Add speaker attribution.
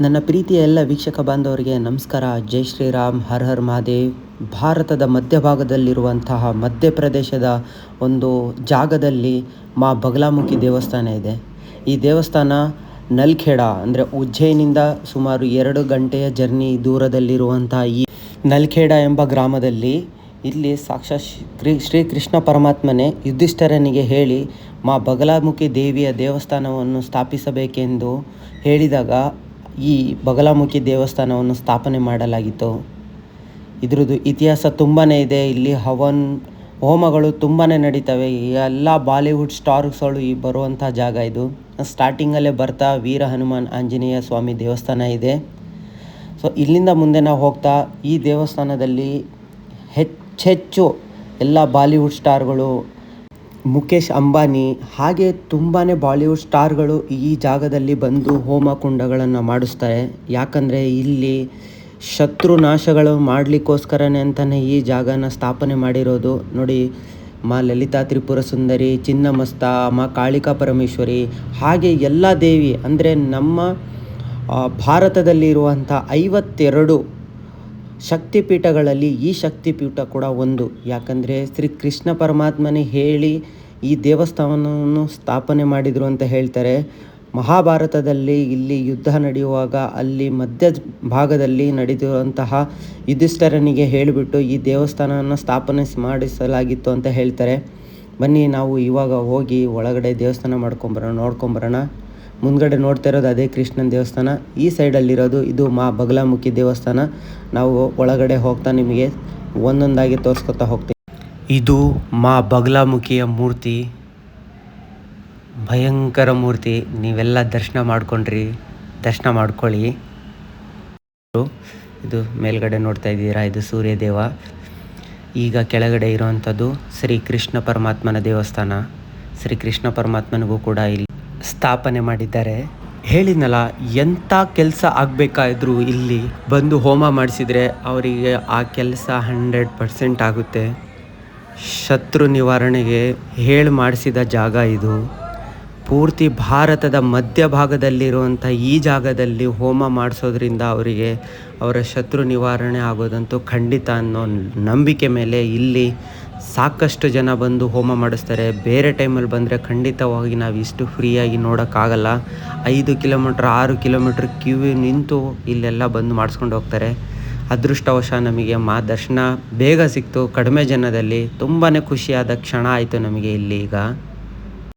Speaker 1: ನನ್ನ ಪ್ರೀತಿಯ ಎಲ್ಲ ವೀಕ್ಷಕ ಬಾಂಧವರಿಗೆ ನಮಸ್ಕಾರ. ಜೈ ಶ್ರೀರಾಮ್, ಹರ್ ಹರ್ ಮಹಾದೇವ್. ಭಾರತದ ಮಧ್ಯಭಾಗದಲ್ಲಿರುವಂತಹ ಮಧ್ಯಪ್ರದೇಶದ ಒಂದು ಜಾಗದಲ್ಲಿ ಮಾ ಬಗಲಾಮುಖಿ ದೇವಸ್ಥಾನ ಇದೆ. ಈ ದೇವಸ್ಥಾನ ನಲ್ಖೇಡ ಅಂದರೆ ಉಜ್ಜಯಿನಿಂದ ಸುಮಾರು 2 ಗಂಟೆಯ ಜರ್ನಿ ದೂರದಲ್ಲಿರುವಂತಹ ಈ ನಲ್ಖೇಡ ಎಂಬ ಗ್ರಾಮದಲ್ಲಿ ಇಲ್ಲಿ ಸಾಕ್ಷಾತ್ ಶ್ರೀ ಕೃಷ್ಣ ಪರಮಾತ್ಮನೇ ಯುಧಿಷ್ಠಿರನಿಗೆ ಹೇಳಿ ಮಾ ಬಗಲಾಮುಖಿ ದೇವಿಯ ದೇವಸ್ಥಾನವನ್ನು ಸ್ಥಾಪಿಸಬೇಕೆಂದು ಹೇಳಿದಾಗ ಈ ಬಗಲಾಮುಖಿ ದೇವಸ್ಥಾನವನ್ನು ಸ್ಥಾಪನೆ ಮಾಡಲಾಗಿತ್ತು. ಇದ್ರದ್ದು ಇತಿಹಾಸ ತುಂಬಾ ಇದೆ. ಇಲ್ಲಿ ಹೋಮಗಳು ತುಂಬಾ ನಡೀತವೆ. ಎಲ್ಲ ಬಾಲಿವುಡ್ ಸ್ಟಾರ್ಸ್ಗಳು ಬರುವಂಥ ಜಾಗ ಇದು. ಸ್ಟಾರ್ಟಿಂಗಲ್ಲೇ ಬರ್ತಾ ವೀರ ಹನುಮಾನ್ ಆಂಜನೇಯ ಸ್ವಾಮಿ ದೇವಸ್ಥಾನ ಇದೆ. ಸೊ ಇಲ್ಲಿಂದ ಮುಂದೆ ನಾವು ಹೋಗ್ತಾ ಈ ದೇವಸ್ಥಾನದಲ್ಲಿ ಹೆಚ್ಚೆಚ್ಚು ಎಲ್ಲ ಬಾಲಿವುಡ್ ಸ್ಟಾರ್ಗಳು, ಮುಖೇಶ್ ಅಂಬಾನಿ ಹಾಗೆ ತುಂಬಾ ಬಾಲಿವುಡ್ ಸ್ಟಾರ್ಗಳು ಈ ಜಾಗದಲ್ಲಿ ಬಂದು ಹೋಮ ಕುಂಡಗಳನ್ನು ಮಾಡಿಸ್ತಾರೆ. ಯಾಕಂದರೆ ಇಲ್ಲಿ ಶತ್ರು ನಾಶಗಳು ಮಾಡಲಿಕ್ಕೋಸ್ಕರನೇ ಅಂತಲೇ ಈ ಜಾಗನ ಸ್ಥಾಪನೆ ಮಾಡಿರೋದು. ನೋಡಿ, ಮಾ ಲಲಿತಾ ತ್ರಿಪುರ ಸುಂದರಿ, ಚಿನ್ನಮಸ್ತ, ಮಾ ಕಾಳಿಕಾ ಪರಮೇಶ್ವರಿ ಹಾಗೆ ಎಲ್ಲ ದೇವಿ ಅಂದರೆ ನಮ್ಮ ಭಾರತದಲ್ಲಿರುವಂಥ 52 ಶಕ್ತಿಪೀಠಗಳಲ್ಲಿ ಈ ಶಕ್ತಿಪೀಠ ಕೂಡ ಒಂದು. ಯಾಕಂದರೆ ಶ್ರೀ ಕೃಷ್ಣ ಪರಮಾತ್ಮನೇ ಹೇಳಿ ಈ ದೇವಸ್ಥಾನವನ್ನು ಸ್ಥಾಪನೆ ಮಾಡಿದರು ಅಂತ ಹೇಳ್ತಾರೆ. ಮಹಾಭಾರತದಲ್ಲಿ ಇಲ್ಲಿ ಯುದ್ಧ ನಡೆಯುವಾಗ ಅಲ್ಲಿ ಮಧ್ಯ ಭಾಗದಲ್ಲಿ ನಡೆದಿರುವಂತಹ ಯುಧಿಷ್ಠಿರನಿಗೆ ಹೇಳಿಬಿಟ್ಟು ಈ ದೇವಸ್ಥಾನವನ್ನು ಸ್ಥಾಪನೆ ಮಾಡಿಸಲಾಗಿತ್ತು ಅಂತ ಹೇಳ್ತಾರೆ. ಬನ್ನಿ ನಾವು ಇವಾಗ ಹೋಗಿ ಒಳಗಡೆ ದೇವಸ್ಥಾನ ನೋಡ್ಕೊಂಬರೋಣ. ಮುಂದ್ಗಡೆ ನೋಡ್ತಾ ಇರೋದು ಅದೇ ಕೃಷ್ಣನ ದೇವಸ್ಥಾನ. ಈ ಸೈಡಲ್ಲಿರೋದು ಇದು ಮಾ ಬಗಲಾಮುಖಿ ದೇವಸ್ಥಾನ. ನಾವು ಒಳಗಡೆ ಹೋಗ್ತಾ ನಿಮಗೆ ಒಂದೊಂದಾಗಿ ತೋರಿಸ್ಕೊತಾ ಹೋಗ್ತೀವಿ. ಇದು ಮಾ ಬಗಲಾಮುಖಿಯ ಮೂರ್ತಿ, ಭಯಂಕರ ಮೂರ್ತಿ. ನೀವೆಲ್ಲ ದರ್ಶನ ಮಾಡ್ಕೊಳ್ಳಿ. ಇದು ಮೇಲ್ಗಡೆ ನೋಡ್ತಾ ಇದ್ದೀರಾ, ಇದು ಸೂರ್ಯದೇವ. ಈಗ ಕೆಳಗಡೆ ಇರುವಂಥದ್ದು ಶ್ರೀ ಕೃಷ್ಣ ಪರಮಾತ್ಮನ ದೇವಸ್ಥಾನ. ಶ್ರೀ ಕೃಷ್ಣ ಪರಮಾತ್ಮನಿಗೂ ಕೂಡ ಇಲ್ಲಿ ಸ್ಥಾಪನೆ ಮಾಡಿದ್ದಾರೆ. ಹೇಳಿದ್ನಲ್ಲ, ಎಂಥ ಕೆಲಸ ಆಗಬೇಕಾದ್ರೂ ಇಲ್ಲಿ ಬಂದು ಹೋಮ ಮಾಡಿಸಿದರೆ ಅವರಿಗೆ ಆ ಕೆಲಸ 100% ಆಗುತ್ತೆ. ಶತ್ರು ನಿವಾರಣೆಗೆ ಮಾಡಿಸಿದ ಜಾಗ ಇದು. ಪೂರ್ತಿ ಭಾರತದ ಮಧ್ಯಭಾಗದಲ್ಲಿರುವಂಥ ಈ ಜಾಗದಲ್ಲಿ ಹೋಮ ಮಾಡಿಸೋದ್ರಿಂದ ಅವರಿಗೆ ಅವರ ಶತ್ರು ನಿವಾರಣೆ ಆಗೋದಂತೂ ಖಂಡಿತ ಅನ್ನೋ ನಂಬಿಕೆ ಮೇಲೆ ಇಲ್ಲಿ ಸಾಕಷ್ಟು ಜನ ಬಂದು ಹೋಮ ಮಾಡಿಸ್ತಾರೆ. ಬೇರೆ ಟೈಮಲ್ಲಿ ಬಂದರೆ ಖಂಡಿತವಾಗಿ ನಾವು ಇಷ್ಟು ಫ್ರೀಯಾಗಿ ನೋಡೋಕ್ಕಾಗಲ್ಲ. 5 ಕಿಲೋಮೀಟ್ರ್ 6 ಕಿಲೋಮೀಟ್ರ್ ಕ್ಯೂ ನಿಂತು ಇಲ್ಲೆಲ್ಲ ಬಂದು ಮಾಡಿಸ್ಕೊಂಡು ಹೋಗ್ತಾರೆ. ಅದೃಷ್ಟವಶ ನಮಗೆ ದರ್ಶನ ಬೇಗ ಸಿಕ್ತು, ಕಡಿಮೆ ಜನದಲ್ಲಿ. ತುಂಬಾ ಖುಷಿಯಾದ ಕ್ಷಣ ಆಯಿತು ನಮಗೆ ಇಲ್ಲಿ ಈಗ.